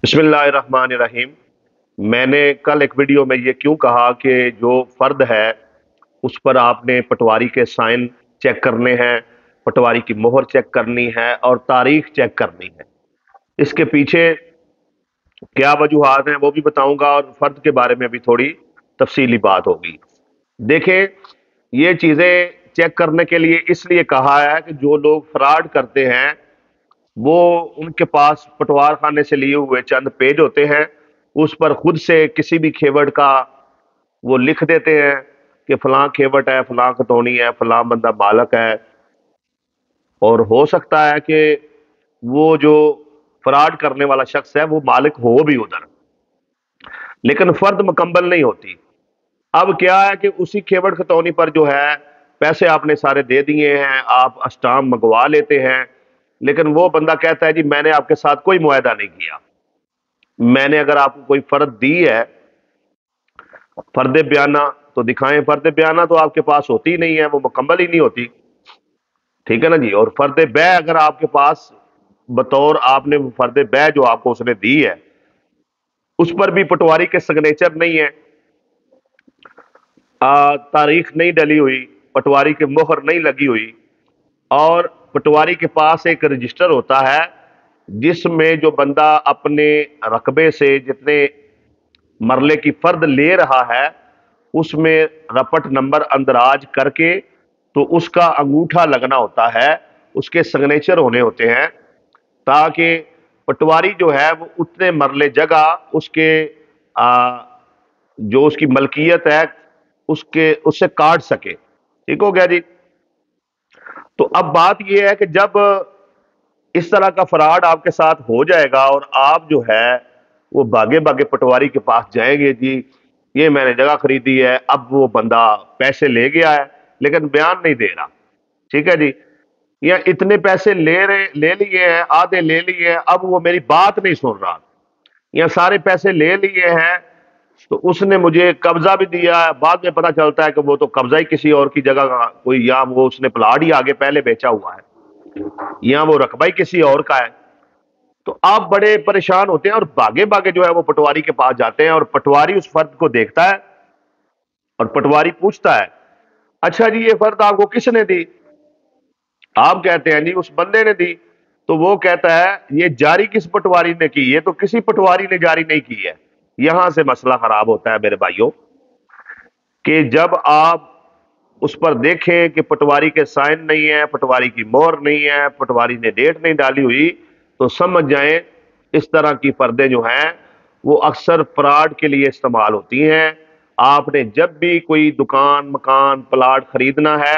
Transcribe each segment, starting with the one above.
بسم اللہ الرحمن الرحیم۔ میں نے کل ایک ویڈیو میں یہ کیوں کہا کہ جو فرد ہے اس پر آپ نے پٹواری کے سائن چیک کرنے ہیں، پٹواری کی مہر چیک کرنی ہے اور تاریخ چیک کرنی ہے۔ اس کے پیچھے کیا وجوہات ہیں وہ بھی بتاؤں گا، اور فرد کے بارے میں بھی تھوڑی تفصیلی بات ہوگی۔ دیکھیں، یہ چیزیں چیک کرنے کے لیے اس لیے کہا ہے کہ جو لوگ فراڈ کرتے ہیں وہ ان کے پاس پٹوار خانے سے لیے ہوئے چند پیج ہوتے ہیں، اس پر خود سے کسی بھی کھیوٹ کا وہ لکھ دیتے ہیں کہ فلاں کھیوٹ ہے، فلاں کھتونی ہے، فلاں بندہ مالک ہے، اور ہو سکتا ہے کہ وہ جو فراڈ کرنے والا شخص ہے وہ مالک ہو بھی ادھر، لیکن فرد مکمل نہیں ہوتی۔ اب کیا ہے کہ اسی کھیوٹ کھتونی پر جو ہے پیسے آپ نے سارے دے دیے ہیں، آپ اسٹامپ منگوا لیتے ہیں، لیکن وہ بندہ کہتا ہے جی میں نے آپ کے ساتھ کوئی معاہدہ نہیں کیا، میں نے اگر آپ کو کوئی فرد دی ہے، فرد بیانہ تو دکھائیں۔ فرد بیانہ تو آپ کے پاس ہوتی ہی نہیں ہے، وہ مکمل ہی نہیں ہوتی، ٹھیک ہے نا جی۔ اور فرد بے اگر آپ کے پاس بطور آپ نے فرد بے جو آپ کو اس نے دی ہے اس پر بھی پٹواری کے سگنیچر نہیں ہے، تاریخ نہیں ڈلی ہوئی، پٹواری کی مہر نہیں لگی ہوئی، اور پٹواری کے پاس ایک رجسٹر ہوتا ہے جس میں جو بندہ اپنے رقبے سے جتنے مرلے کی فرد لے رہا ہے اس میں رپٹ نمبر اندراج کر کے تو اس کا انگوٹھا لگنا ہوتا ہے، اس کے سگنیچر ہونے ہوتے ہیں، تاکہ پٹواری جو ہے وہ اتنے مرلے جگہ اس کے جو اس کی ملکیت ہے اس سے کاٹ سکے۔ ٹھیک ہو گیا جی۔ تو اب بات یہ ہے کہ جب اس طرح کا فراڈ آپ کے ساتھ ہو جائے گا اور آپ جو ہے وہ بھاگے بھاگے پٹواری کے پاس جائیں گے، جی یہ میں نے جگہ خریدی ہے، اب وہ بندہ پیسے لے گیا ہے لیکن بیان نہیں دے رہا، ٹھیک ہے جی، یا اتنے پیسے لے لیے ہیں، آدھے لے لیے ہیں، اب وہ میری بات نہیں سن رہا، یا سارے پیسے لے لیے ہیں تو اس نے مجھے قبضہ بھی دیا ہے، بعد میں پتا چلتا ہے کہ وہ تو قبضہ ہی کسی اور کی جگہ کا کوئی، یا وہ اس نے پلاٹ ہی آگے پہلے بیچا ہوا ہے، یا وہ رقبہ ہی کسی اور کا ہے، تو آپ بڑے پریشان ہوتے ہیں اور بھاگے بھاگے جو ہے وہ پٹواری کے پاس جاتے ہیں، اور پٹواری اس فرد کو دیکھتا ہے اور پٹواری پوچھتا ہے اچھا جی یہ فرد آپ کو کس نے دی؟ آپ کہتے ہیں جی اس بندے نے دی، تو وہ کہتا ہے یہ جاری کس پٹواری نے کی؟ یہ تو کسی پٹواری نے جاری نہیں کی ہے۔ یہاں سے مسئلہ خراب ہوتا ہے میرے بھائیوں، کہ جب آپ اس پر دیکھیں کہ پٹواری کے سائن نہیں ہے، پٹواری کی مہر نہیں ہے، پٹواری نے ڈیٹ نہیں ڈالی ہوئی، تو سمجھ جائیں اس طرح کی فردیں جو ہیں وہ اکثر فراڈ کے لیے استعمال ہوتی ہیں۔ آپ نے جب بھی کوئی دکان، مکان، پلاٹ خریدنا ہے،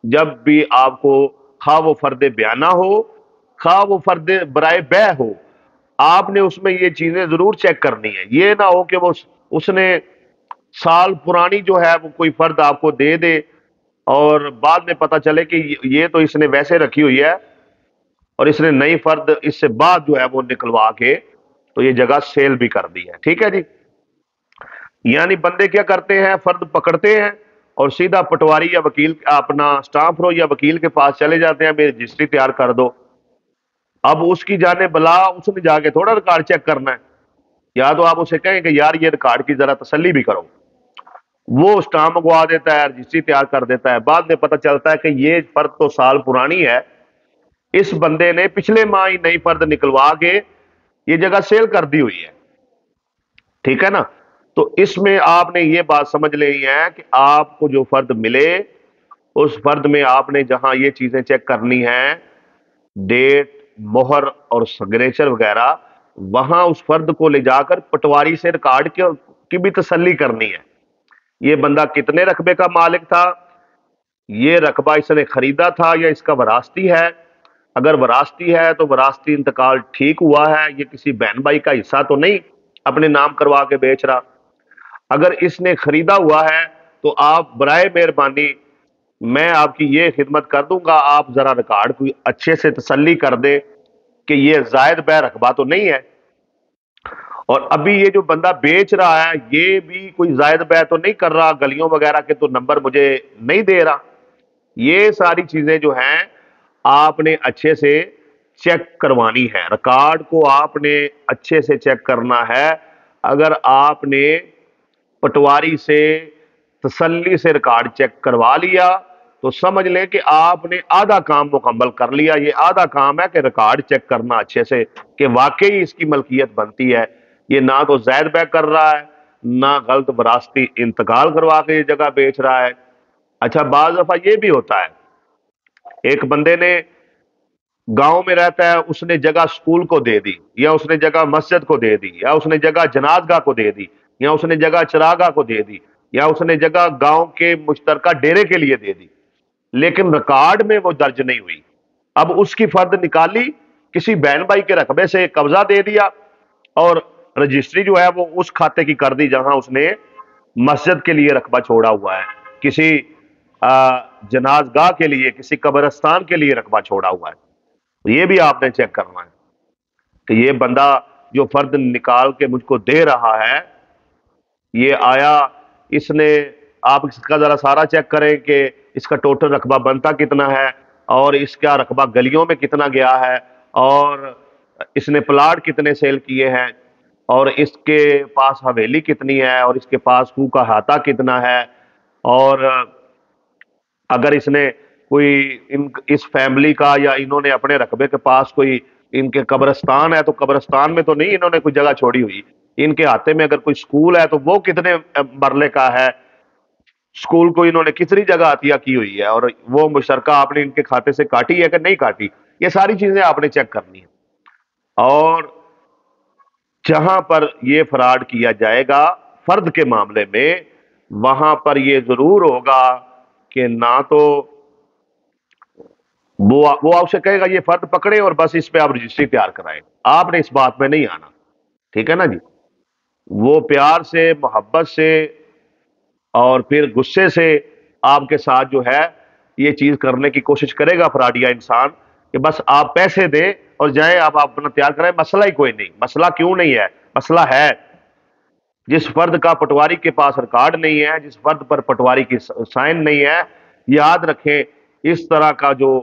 جب بھی آپ کو، خواہ وہ فرد بیانہ ہو، خواہ وہ فرد برائے بے ہو، آپ نے اس میں یہ چیزیں ضرور چیک کرنی ہے۔ یہ نہ ہو کہ وہ اس نے سال پرانی جو ہے وہ کوئی فرد آپ کو دے دے اور بعد میں پتا چلے کہ یہ تو اس نے ویسے رکھی ہوئی ہے اور اس نے نئی فرد اس سے بعد جو ہے وہ نکلوا کے تو یہ جگہ سیل بھی کر دی ہے، ٹھیک ہے جی۔ یعنی بندے کیا کرتے ہیں، فرد پکڑتے ہیں اور سیدھا پٹواری یا وکیل، اپنا اسٹامپ رو یا وکیل کے پاس چلے جاتے ہیں، میری رجسٹری تیار کر دو۔ اب اس کی جانے بلا اس نے جا کے تھوڑا ریکارڈ چیک کرنا ہے، یا تو آپ اسے کہیں کہ یار یہ ریکارڈ کی ذرا تسلی بھی کرو، وہ اسٹامپ منگوا دیتا ہے، رجسٹری تیار کر دیتا ہے، بعد میں پتہ چلتا ہے کہ یہ فرد تو سال پرانی ہے، اس بندے نے پچھلے ماہ ہی نئی فرد نکلوا کے یہ جگہ سیل کر دی ہوئی ہے، ٹھیک ہے نا۔ تو اس میں آپ نے یہ بات سمجھ لینی ہے کہ آپ کو جو فرد ملے اس فرد میں آپ نے جہاں یہ چیزیں چیک کرنی ہیں، ڈیٹ، مہر اور سگنیچر وغیرہ، وہاں اس فرد کو لے جا کر پٹواری سے ریکارڈ کی بھی تسلی کرنی ہے۔ یہ بندہ کتنے رقبے کا مالک تھا، یہ رقبہ اس نے خریدا تھا یا اس کا وراثتی ہے؟ اگر وراثتی ہے تو وراثتی انتقال ٹھیک ہوا ہے، یہ کسی بہن بھائی کا حصہ تو نہیں اپنے نام کروا کے بیچ رہا؟ اگر اس نے خریدا ہوا ہے تو آپ برائے مہربانی، میں آپ کی یہ خدمت کر دوں گا، آپ ذرا ریکارڈ کو اچھے سے تسلی کر دیں کہ یہ زائد بے رقبہ تو نہیں ہے، اور ابھی یہ جو بندہ بیچ رہا ہے یہ بھی کوئی زائد بے تو نہیں کر رہا، گلیوں وغیرہ کے تو نمبر مجھے نہیں دے رہا۔ یہ ساری چیزیں جو ہیں آپ نے اچھے سے چیک کروانی ہے، ریکارڈ کو آپ نے اچھے سے چیک کرنا ہے۔ اگر آپ نے پٹواری سے تسلی سے ریکارڈ چیک کروا لیا تو سمجھ لیں کہ آپ نے آدھا کام مکمل کر لیا۔ یہ آدھا کام ہے کہ ریکارڈ چیک کرنا اچھے سے کہ واقعی اس کی ملکیت بنتی ہے، یہ نہ تو زید بیگ کر رہا ہے، نہ غلط وراثتی انتقال کروا کے یہ جگہ بیچ رہا ہے۔ اچھا بعض دفعہ یہ بھی ہوتا ہے، ایک بندے نے گاؤں میں رہتا ہے، اس نے جگہ سکول کو دے دی، یا اس نے جگہ مسجد کو دے دی، یا اس نے جگہ جنازگاہ کو دے دی، یا اس نے جگہ چراگاہ کو دے دی، یا اس نے جگہ گاؤں کے مشترکہ ڈیرے کے لیے دے دی، لیکن ریکارڈ میں وہ درج نہیں ہوئی۔ اب اس کی فرد نکالی، کسی بہن بھائی کے رقبے سے قبضہ دے دیا، اور رجسٹری جو ہے وہ اس کھاتے کی کر دی جہاں اس نے مسجد کے لیے رقبہ چھوڑا ہوا ہے، کسی جنازگاہ کے لیے، کسی قبرستان کے لیے رقبہ چھوڑا ہوا ہے۔ یہ بھی آپ نے چیک کرنا ہے کہ یہ بندہ جو فرد نکال کے مجھ کو دے رہا ہے، یہ آیا اس نے، آپ اس کا ذرا سارا چیک کریں کہ اس کا ٹوٹل رقبہ بنتا کتنا ہے، اور اس کا رقبہ گلیوں میں کتنا گیا ہے، اور اس نے پلاٹ کتنے سیل کیے ہیں، اور اس کے پاس حویلی کتنی ہے، اور اس کے پاس خو کا احاطہ کتنا ہے، اور اگر اس نے کوئی اس فیملی کا یا انہوں نے اپنے رقبے کے پاس کوئی ان کے قبرستان ہے تو قبرستان میں تو نہیں انہوں نے کوئی جگہ چھوڑی ہوئی، ان کے ہاتھے میں اگر کوئی سکول ہے تو وہ کتنے مرلے کا ہے، سکول کو انہوں نے کتنی جگہ عطیہ کی ہوئی ہے، اور وہ مشترکہ آپ نے ان کے کھاتے سے کاٹی ہے کہ نہیں کاٹی، یہ ساری چیزیں آپ نے چیک کرنی ہیں۔ اور جہاں پر یہ فراڈ کیا جائے گا فرد کے معاملے میں، وہاں پر یہ ضرور ہوگا کہ نہ تو وہ آپ سے کہے گا یہ فرد پکڑے اور بس اس پہ آپ رجسٹری تیار کرائیں، آپ نے اس بات میں نہیں آنا، ٹھیک ہے نا جی؟ وہ پیار سے، محبت سے، اور پھر غصے سے آپ کے ساتھ جو ہے یہ چیز کرنے کی کوشش کرے گا فراڈیا انسان، کہ بس آپ پیسے دیں اور جائیں، آپ اپنا تیار کریں، مسئلہ ہی کوئی نہیں۔ مسئلہ کیوں نہیں ہے؟ مسئلہ ہے جس فرد کا پٹواری کے پاس ریکارڈ نہیں ہے، جس فرد پر پٹواری کی سائن نہیں ہے، یاد رکھیں اس طرح کا جو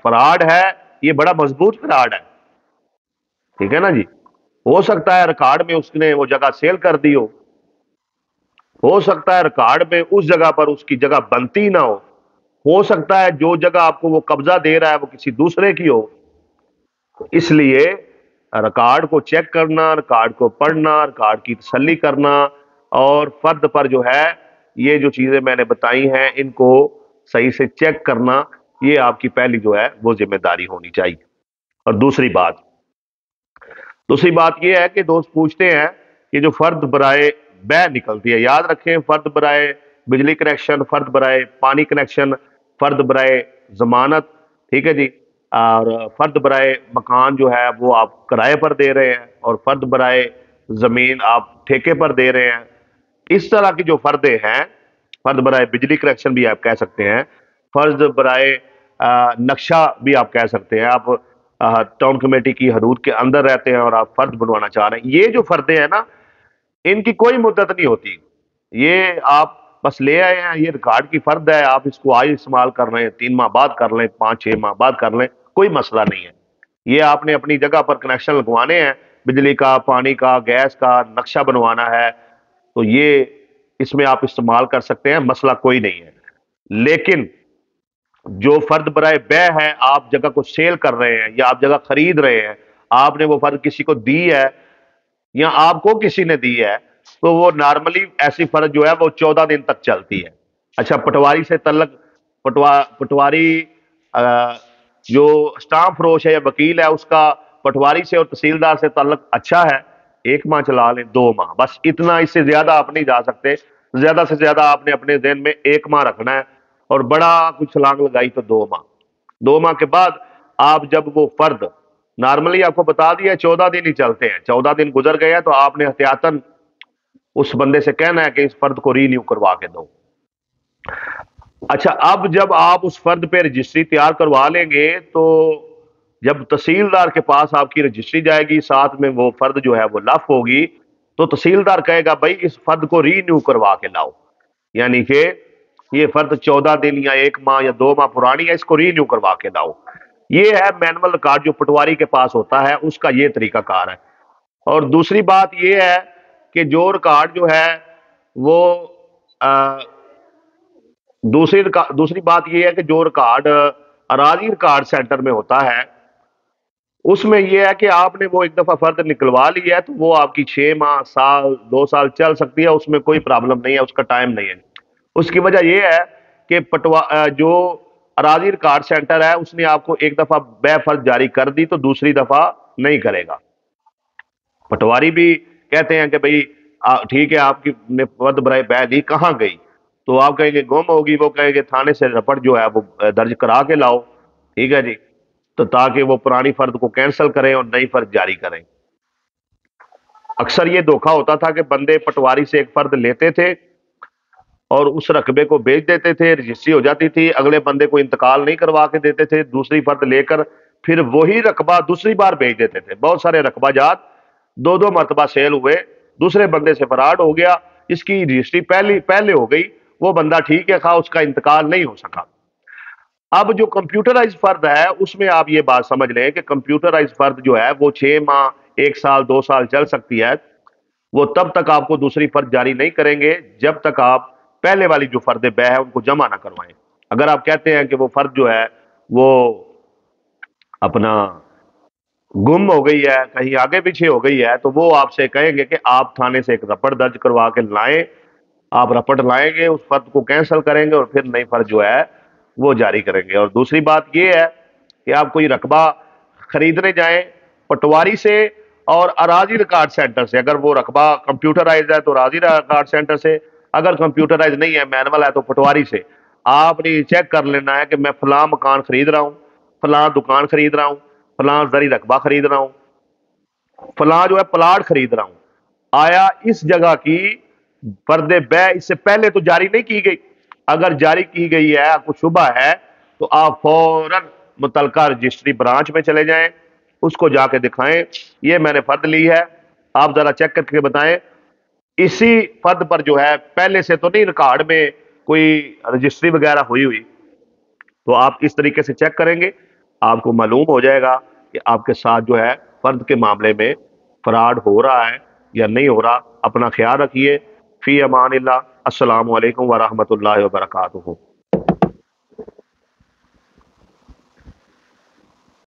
فراڈ ہے یہ بڑا مضبوط فراڈ ہے، ٹھیک ہے نا جی؟ ہو سکتا ہے ریکارڈ میں اس نے وہ جگہ سیل کر دی ہو سکتا ہے ریکارڈ میں اس جگہ پر اس کی جگہ بنتی نہ ہو سکتا ہے جو جگہ آپ کو وہ قبضہ دے رہا ہے وہ کسی دوسرے کی ہو۔ اس لیے ریکارڈ کو چیک کرنا، ریکارڈ کو پڑھنا، ریکارڈ کی تسلی کرنا، اور فرد پر جو ہے یہ جو چیزیں میں نے بتائی ہیں ان کو صحیح سے چیک کرنا، یہ آپ کی پہلی جو ہے وہ ذمہ داری ہونی چاہیے۔ اور دوسری بات یہ ہے کہ دوست پوچھتے ہیں کہ جو فرد برائے بے نکلتی ہے، یاد رکھیں فرد برائے بجلی کنیکشن، فرد برائے پانی کنیکشن، فرد برائے ضمانت، ٹھیک ہے جی، اور فرد برائے مکان جو ہے وہ آپ کرائے پر دے رہے ہیں، اور فرد برائے زمین آپ ٹھیکے پر دے رہے ہیں۔ اس طرح کی جو فردیں ہیں، فرد برائے بجلی کنیکشن بھی آپ کہہ سکتے ہیں، فرد برائے نقشہ بھی آپ کہہ سکتے ہیں، آپ ٹاؤن کمیٹی کی حدود کے اندر رہتے ہیں اور آپ فرد بنوانا چاہ رہے ہیں، یہ جو فردیں ہیں نا ان کی کوئی مدت نہیں ہوتی، یہ آپ بس لے آئے ہیں، یہ ریکارڈ کی فرد ہے، آپ اس کو آج استعمال کر رہے ہیں، 3 ماہ بعد کر لیں، 5-6 ماہ بعد کر لیں، کوئی مسئلہ نہیں ہے۔ یہ آپ نے اپنی جگہ پر کنیکشن لگوانے ہیں، بجلی کا، پانی کا، گیس کا نقشہ بنوانا ہے تو یہ اس میں آپ استعمال کر سکتے ہیں، مسئلہ کوئی نہیں ہے۔ لیکن جو فرد برائے بے ہے، آپ جگہ کو سیل کر رہے ہیں یا آپ جگہ خرید رہے ہیں، آپ نے وہ فرد کسی کو دی ہے یا آپ کو کسی نے دی ہے، تو وہ نارملی ایسی فرد جو ہے وہ 14 دن تک چلتی ہے۔ اچھا پٹواری سے تعلق، پٹواری جو اسٹامپ فروش ہے یا وکیل ہے اس کا پٹواری سے اور تحصیلدار سے تعلق اچھا ہے، 1 ماہ چلا لیں، 2 ماہ، بس اتنا، اس سے زیادہ آپ نہیں جا سکتے۔ زیادہ سے زیادہ آپ نے اپنے ذہن میں 1 ماہ رکھنا ہے، اور بڑا کچھ چھلانگ لگائی تو 2 ماہ۔ 2 ماہ کے بعد آپ جب وہ فرد، نارملی آپ کو بتا دیا 14 دن ہی چلتے ہیں، 14 دن گزر گئے تو آپ نے احتیاطاً اس بندے سے کہنا ہے کہ اس فرد کو رینیو کروا کے دو۔ اچھا اب جب آپ اس فرد پہ رجسٹری تیار کروا لیں گے تو جب تحصیلدار کے پاس آپ کی رجسٹری جائے گی، ساتھ میں وہ فرد جو ہے وہ لف ہوگی، تو تحصیلدار کہے گا بھائی اس فرد کو رینیو کروا کے لاؤ، یعنی کہ یہ فرد 14 دن یا 1 ماہ یا 2 ماہ پرانی ہے، اس کو رینیو کروا کے لاؤ۔ یہ ہے مینول ریکارڈ جو پٹواری کے پاس ہوتا ہے، اس کا یہ طریقہ کار ہے۔ اور دوسری بات یہ ہے کہ جو ریکارڈ جو ہے وہ دوسری بات یہ ہے کہ جو ریکارڈ اراضی ریکارڈ سینٹر میں ہوتا ہے، اس میں یہ ہے کہ آپ نے وہ ایک دفعہ فرد نکلوا لی ہے تو وہ آپ کی 6 ماہ، سال، 2 سال چل سکتی ہے، اس میں کوئی پرابلم نہیں ہے، اس کا ٹائم نہیں ہے۔ اس کی وجہ یہ ہے کہ جو اراضی ریکارڈ سینٹر ہے اس نے آپ کو ایک دفعہ بے فرض جاری کر دی تو دوسری دفعہ نہیں کرے گا۔ پٹواری بھی کہتے ہیں کہ بھئی ٹھیک ہے، آپ کی نے فرد برائے بے دی، کہاں گئی؟ تو آپ کہیں گے گم ہوگی، وہ کہیں گے تھانے سے رپورٹ جو ہے وہ درج کرا کے لاؤ، ٹھیک ہے جی، تو تاکہ وہ پرانی فرد کو کینسل کریں اور نئی فرد جاری کریں۔ اکثر یہ دھوکہ ہوتا تھا کہ بندے پٹواری سے ایک فرد لیتے تھے اور اس رقبے کو بیچ دیتے تھے، رجسٹری ہو جاتی تھی، اگلے بندے کو انتقال نہیں کروا کے دیتے تھے، دوسری فرد لے کر پھر وہی رقبہ دوسری بار بیچ دیتے تھے۔ بہت سارے رقبہ جات 2 مرتبہ سیل ہوئے، دوسرے بندے سے فراڈ ہو گیا، اس کی رجسٹری پہلے ہو گئی، وہ بندہ ٹھیک ہے، خواہ اس کا انتقال نہیں ہو سکا۔ اب جو کمپیوٹرائز فرد ہے اس میں آپ یہ بات سمجھ لیں کہ کمپیوٹرائز فرد جو ہے وہ 6 ماہ، 1 سال، 2 سال چل سکتی ہے، وہ تب تک آپ کو دوسری فرد جاری نہیں کریں گے جب تک آپ پہلے والی جو فرد بے ہے ان کو جمع نہ کروائیں۔ اگر آپ کہتے ہیں کہ وہ فرد جو ہے وہ اپنا گم ہو گئی ہے، کہیں آگے پیچھے ہو گئی ہے، تو وہ آپ سے کہیں گے کہ آپ تھانے سے ایک رپورٹ درج کروا کے لائیں، آپ رپورٹ لائیں گے، اس فرد کو کینسل کریں گے اور پھر نئی فرد جو ہے وہ جاری کریں گے۔ اور دوسری بات یہ ہے کہ آپ کوئی رقبہ خریدنے جائیں پٹواری سے اور اراضی ریکارڈ سینٹر سے، اگر وہ رقبہ کمپیوٹرائز ہے تو اراضی ریکارڈ سینٹر سے، اگر کمپیوٹرائز نہیں ہے، مینول ہے، تو پٹواری سے آپ نے چیک کر لینا ہے کہ میں فلاں مکان خرید رہا ہوں، فلاں دکان خرید رہا ہوں، فلاں زرعی رقبہ خرید رہا ہوں، فلاں جو ہے پلاٹ خرید رہا ہوں، آیا اس جگہ کی فرد بے اس سے پہلے تو جاری نہیں کی گئی؟ اگر جاری کی گئی ہے، آپ کو شبہ ہے، تو آپ فوراً متعلقہ رجسٹری برانچ میں چلے جائیں، اس کو جا کے دکھائیں یہ میں نے فرد لی ہے، آپ ذرا چیک کر کے بتائیں اسی فرد پر جو ہے پہلے سے تو نہیں ریکارڈ میں کوئی رجسٹری وغیرہ ہوئی۔ تو آپ اس طریقے سے چیک کریں گے، آپ کو معلوم ہو جائے گا کہ آپ کے ساتھ جو ہے فرد کے معاملے میں فراڈ ہو رہا ہے یا نہیں ہو رہا۔ اپنا خیال رکھیے، فی امان اللہ، السلام علیکم ورحمۃ اللہ وبرکاتہ۔